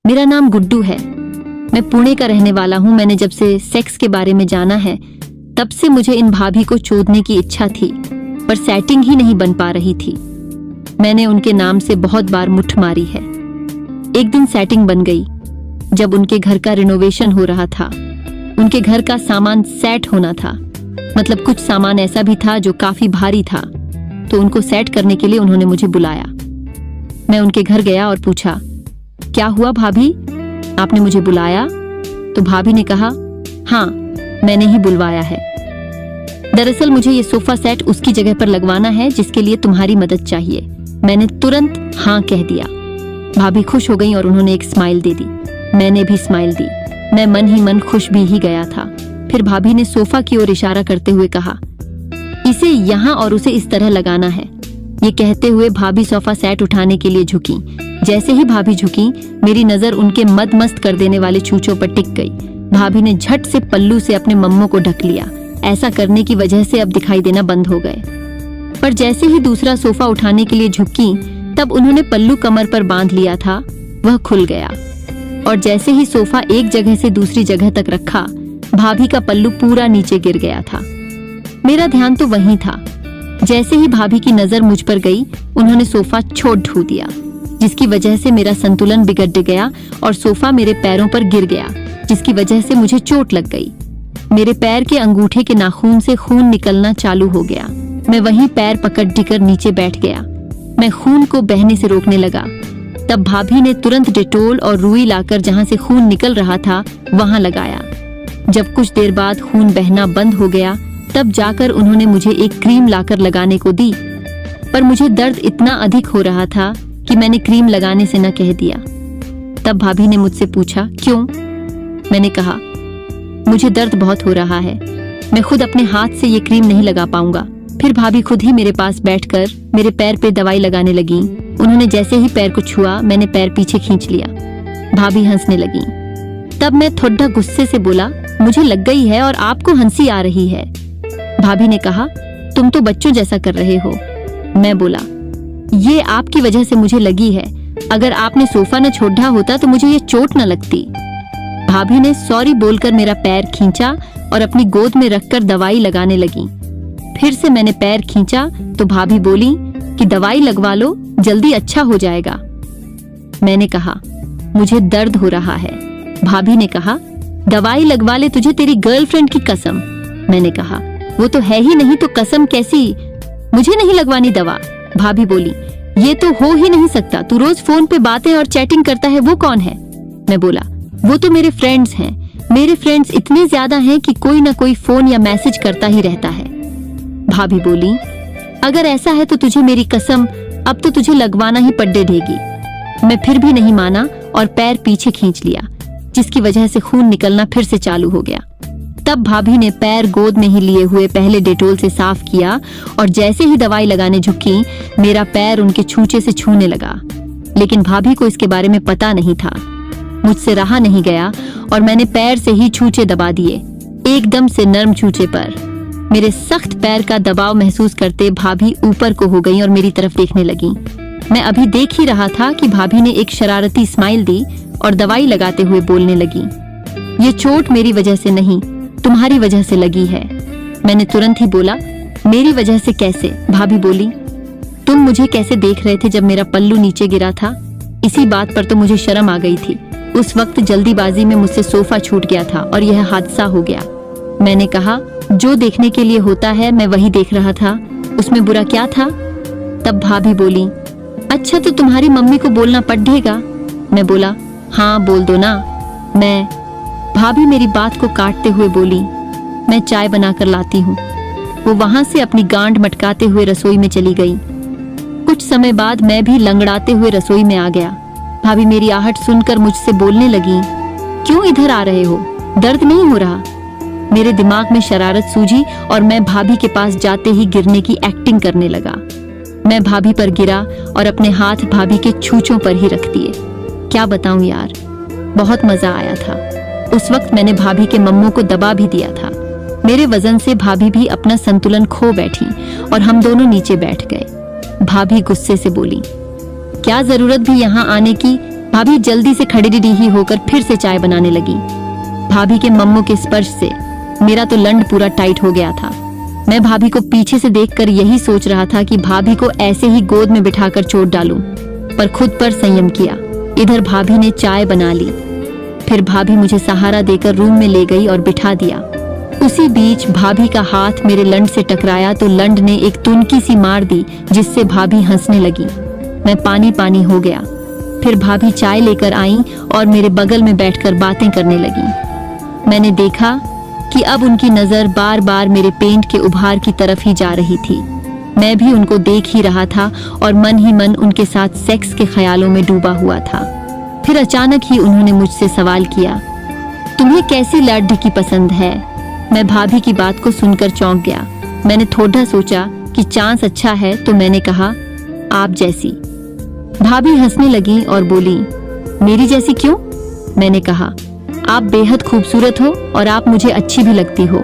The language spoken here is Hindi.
मेरा नाम गुड्डू है। मैं पुणे का रहने वाला हूँ। मैंने जब से सेक्स के बारे में जाना है तब से मुझे इन भाभी को चोदने की इच्छा थी, पर सेटिंग ही नहीं बन पा रही थी। मैंने उनके नाम से बहुत बार मुठ मारी है। एक दिन सेटिंग बन गई जब उनके घर का रिनोवेशन हो रहा था। उनके घर का सामान सेट होना था, मतलब कुछ सामान ऐसा भी था जो काफी भारी था, तो उनको सेट करने के लिए उन्होंने मुझे बुलाया। मैं उनके घर गया और पूछा, क्या हुआ भाभी, आपने मुझे बुलाया? तो भाभी ने कहा, हाँ मैंने ही बुलवाया है। दरअसल मुझे ये सोफा सेट उसकी जगह पर लगवाना है जिसके लिए तुम्हारी मदद चाहिए। मैंने तुरंत हाँ कह दिया। भाभी खुश हो गई और उन्होंने एक स्माइल दे दी। मैंने भी स्माइल दी। मैं मन ही मन खुश भी ही गया था। फिर भाभी ने सोफा की ओर इशारा करते हुए कहा, इसे यहाँ और उसे इस तरह लगाना है। ये कहते हुए भाभी सोफा सेट उठाने के लिए झुकी। जैसे ही भाभी झुकी, मेरी नजर उनके मदमस्त कर देने वाले चूचों पर टिक गई। भाभी ने झट से पल्लू से अपने मम्मों को ढक लिया। ऐसा करने की वजह से अब दिखाई देना बंद हो गए। पर जैसे ही दूसरा सोफा उठाने के लिए झुकी, तब उन्होंने पल्लू कमर पर बांध लिया था, वह खुल गया। और जैसे ही सोफा एक जगह से दूसरी जगह तक रखा, भाभी का पल्लू पूरा नीचे गिर गया था। मेरा ध्यान तो वहीं था। जैसे ही भाभी की नजर मुझ पर गई, उन्होंने सोफा छोड़ ढू दिया, जिसकी वजह से मेरा संतुलन बिगड़ गया और सोफा मेरे पैरों पर गिर गया, जिसकी वजह से मुझे चोट लग गई। मेरे पैर के अंगूठे के नाखून से खून निकलना चालू हो गया। मैं वहीं पैर पकड़ कर नीचे बैठ गया। मैं खून को बहने से रोकने लगा। तब भाभी ने तुरंत डेटोल और रुई लाकर जहां से खून निकल रहा था वहां लगाया। जब कुछ देर बाद खून बहना बंद हो गया, तब जाकर उन्होंने मुझे एक क्रीम लाकर लगाने को दी। पर मुझे दर्द इतना अधिक हो रहा था कि मैंने क्रीम लगाने से न कह दिया। तब भाभी ने मुझसे पूछा, क्यों? मैंने कहा, मुझे दर्द बहुत हो रहा है, मैं खुद अपने हाथ से ये क्रीम नहीं लगा पाऊंगा। फिर भाभी खुद ही मेरे पास बैठकर मेरे पैर पे दवाई लगाने लगी। उन्होंने जैसे ही पैर को छुआ, मैंने पैर पीछे खींच लिया। भाभी हंसने लगी। तब मैं थोड़ा गुस्से से बोला, मुझे लग गई है और आपको हंसी आ रही है। भाभी ने कहा, तुम तो बच्चों जैसा कर रहे हो। मैं बोला, ये आपकी वजह से मुझे लगी है, अगर आपने सोफा न छोड़ा होता तो मुझे ये चोट न लगती। भाभी ने सॉरी बोलकर मेरा पैर खींचा और अपनी गोद में रखकर दवाई लगाने लगी। फिर से मैंने पैर खींचा तो भाभी बोली कि दवाई लगवा लो, जल्दी अच्छा हो जाएगा। मैंने कहा, मुझे दर्द हो रहा है। भाभी ने कहा, दवाई लगवा ले तुझे तेरी गर्लफ्रेंड की कसम। मैंने कहा, वो तो है ही नहीं तो कसम कैसी? मुझे नहीं लगवानी दवा। भाभी बोली, ये तो हो ही नहीं सकता, तू रोज फोन पे बातें और चैटिंग करता है, वो कौन है? मैं बोला, वो तो मेरे फ्रेंड्स हैं। मेरे फ्रेंड्स इतने ज्यादा हैं कि कोई ना कोई फोन या मैसेज करता ही रहता है। भाभी बोली, अगर ऐसा है तो तुझे मेरी कसम, अब तो तुझे लगवाना ही पड़ेगी। मैं फिर भी नहीं माना और पैर पीछे खींच लिया, जिसकी वजह से खून निकलना फिर से चालू हो गया। तब भाभी ने पैर गोद में ही लिए हुए पहले डेटोल से साफ किया और जैसे ही दवाई लगाने झुकी, मेरा पैर उनके छूंचे से छूने लगा। लेकिन भाभी को इसके बारे में पता नहीं था। मुझसे रहा नहीं गया और मैंने पैर से ही छूंचे दबा दिए, एकदम से नर्म छूंचे पर। मेरे सख्त पैर का दबाव महसूस करते भाभी ऊपर को हो गई और मेरी तरफ देखने लगी। मैं अभी देख ही रहा था कि भाभी ने एक शरारती स्माइल दी और दवाई लगाते हुए बोलने लगी, ये चोट मेरी वजह से नहीं, तुम्हारी वजह से लगी है। मैंने तुरंत ही बोला, मेरी वजह से कैसे? भाभी बोली, तुम मुझे कैसे देख रहे थे जब मेरा पल्लू नीचे गिरा था? इसी बात पर तो मुझे शर्म आ गई थी। उस वक्त जल्दीबाजी में मुझसे सोफा छूट गया था और यह हादसा हो गया। मैंने कहा, जो देखने के लिए होता है मैं वही देख रहा था, उसमें बुरा क्या था? तब भाभी बोली, अच्छा तो तुम्हारी मम्मी को बोलना पड़ेगा। मैं बोला, हाँ बोल दो ना। भाभी मेरी बात को काटते हुए बोली, मैं चाय बनाकर लाती हूँ। वो वहां से अपनी गांड मटकाते हुए रसोई में चली गई। कुछ समय बाद मैं भी लंगड़ाते हुए रसोई में आ गया। भाभी मेरी आहट सुनकर मुझसे बोलने लगी, क्यों इधर आ रहे हो? दर्द नहीं हो रहा? मेरे दिमाग में शरारत सूझी और मैं भाभी के पास जाते ही गिरने की एक्टिंग करने लगा। मैं भाभी पर गिरा और अपने हाथ भाभी के छूंचों पर ही रख दिए। क्या बताऊं यार, बहुत मजा आया था। उस वक्त मैंने भाभी के मम्मों को दबा भी दिया था। मेरे वजन से भाभी भी अपना संतुलन खो बैठी और हम दोनों नीचे बैठ गए। भाभी गुस्से से बोली, क्या जरूरत भी यहाँ आने की? भाभी जल्दी से खड़ी ही होकर फिर से चाय बनाने लगी। भाभी के मम्मों के स्पर्श से मेरा तो लंड पूरा टाइट हो गया था। मैं भाभी को पीछे से देखकर यही सोच रहा था कि भाभी को ऐसे ही गोद में बिठाकर चोट डालूं, पर खुद पर संयम किया। इधर भाभी ने चाय बना ली, फिर भाभी मुझे सहारा देकर रूम में ले गई और बिठा दिया। उसी बीच भाभी का हाथ मेरे लंड से टकराया तो लंड ने एक तुनकी सी मार दी, जिससे भाभी हंसने लगी। मैं पानी पानी हो गया। फिर भाभी चाय लेकर आई और मेरे बगल में बैठकर बातें करने लगी। मैंने देखा कि अब उनकी नजर बार बार मेरे पेंट के उभार की तरफ ही जा रही थी। मैं भी उनको देख ही रहा था और मन ही मन उनके साथ सेक्स के ख्यालों में डूबा हुआ था। फिर अचानक ही उन्होंने मुझसे सवाल किया, तुम्हें कैसी लड़की पसंद है? मैं भाभी की बात को सुनकर चौंक गया। मैंने थोड़ा सोचा कि चांस अच्छा है तो मैंने कहा, आप जैसी। भाभी हंसने लगी और बोली, मेरी जैसी क्यों? मैंने कहा, आप बेहद खूबसूरत हो और आप मुझे अच्छी भी लगती हो।